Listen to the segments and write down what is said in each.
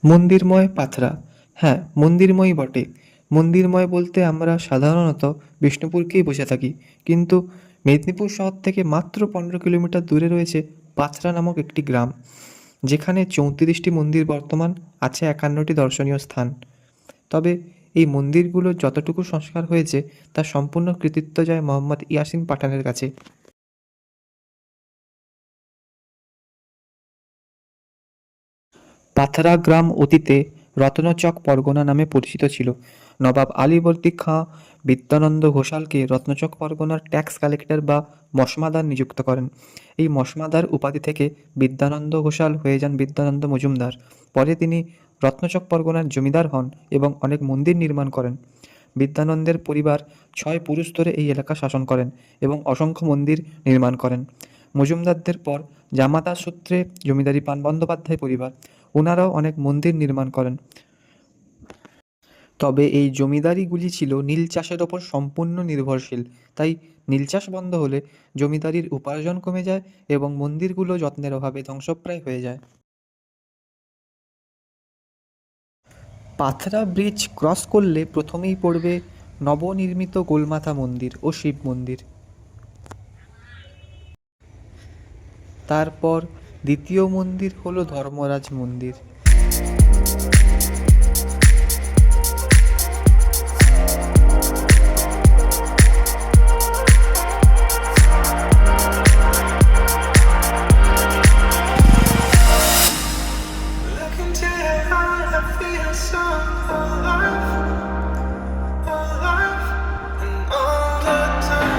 মন্দিরময় পাথরা। হ্যাঁ, মন্দিরময়ই বটে। মন্দিরময় বলতে আমরা সাধারণত বিষ্ণুপুরকেই বুঝে থাকি, কিন্তু মেদিনীপুর শহর থেকে মাত্র 15 কিলোমিটার দূরে রয়েছে পাথরা নামক একটি গ্রাম, যেখানে 34টি মন্দির বর্তমান, আছে 51টি দর্শনীয় স্থান। তবে এই মন্দিরগুলোর যতটুকু সংস্কার হয়েছে তার সম্পূর্ণ কৃতিত্ব যায় মোহাম্মদ ইয়াসিন পাঠানের কাছে। পাথরা গ্রাম অতীতে রত্নচক পরগনা নামে পরিচিত ছিল। নবাব আলীবর্দী খাঁ বিদ্যানন্দ ঘোষালকে রত্নচক পরগনার ট্যাক্স কালেক্টর বা মশমাদার নিযুক্ত করেন। এই মশমাদার উপাধি থেকে বিদ্যানন্দ ঘোষাল হয়ে যান বিদ্যানন্দ মজুমদার। পরে তিনি রত্নচক পরগনার জমিদার হন এবং অনেক মন্দির নির্মাণ করেন। বিদ্যানন্দের পরিবার 6 পুরুষ ধরে এই এলাকা শাসন করেন এবং অসংখ্য মন্দির নির্মাণ করেন। মজুমদারদের পর জামাতা সূত্রে জমিদারি পান বন্দ্যোপাধ্যায় পরিবার, ওনারাও অনেক মন্দির নির্মাণ করেন। তবে এই জমিদারিগুলি ছিল নীল চাষের ওপর সম্পূর্ণ নির্ভরশীল, তাই নীল চাষ বন্ধ হলে জমিদারির উপার্জন কমে যায় এবং মন্দিরগুলো যত্নের অভাবে ধ্বংসপ্রায় হয়ে যায়। পাথরা ব্রিজ ক্রস করলে প্রথমেই পড়বে নবনির্মিত গোলমাথা মন্দির ও শিব মন্দির। তারপর দ্বিতীয় মন্দির হলো ধর্মরাজ মন্দির। Look into your eyes, I feel so alive, and all the time.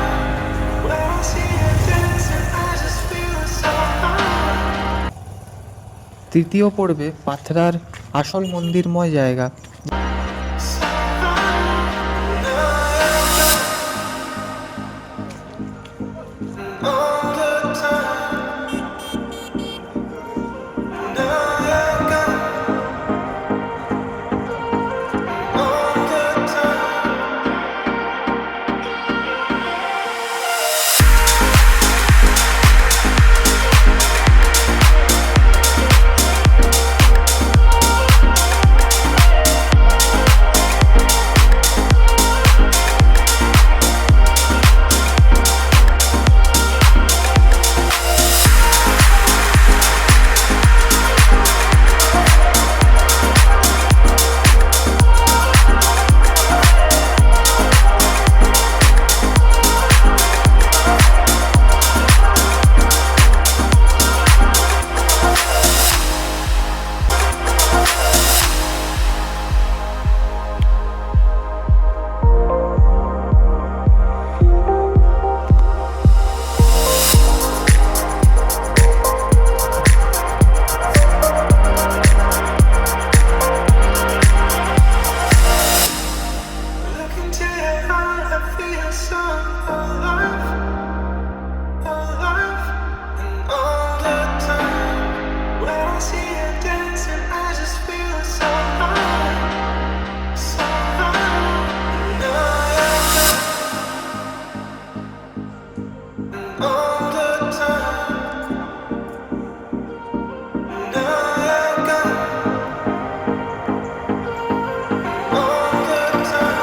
When I see you dancing, I just feel so high. তৃতীয় পড়বে পাথরার আসল মন্দিরময় জায়গা। All the time. Now you're gone. All the time. Look into your eyes, I feel so alive, and all the time. When I see you dancing, I just feel so high, so high. Now you're gone, and all the time. Now you're gone, all the time.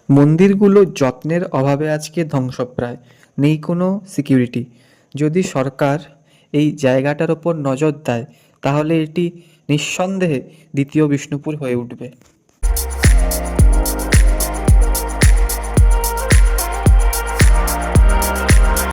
মন্দিরগুলো যত্নের অভাবে আজকে ধ্বংসপ্রায়, নেই কোনো security. যদি সরকার এই জায়গাটার ওপর নজর দেয় তাহলে এটি নিঃসন্দেহে দ্বিতীয় বিষ্ণুপুর হয়ে উঠবে।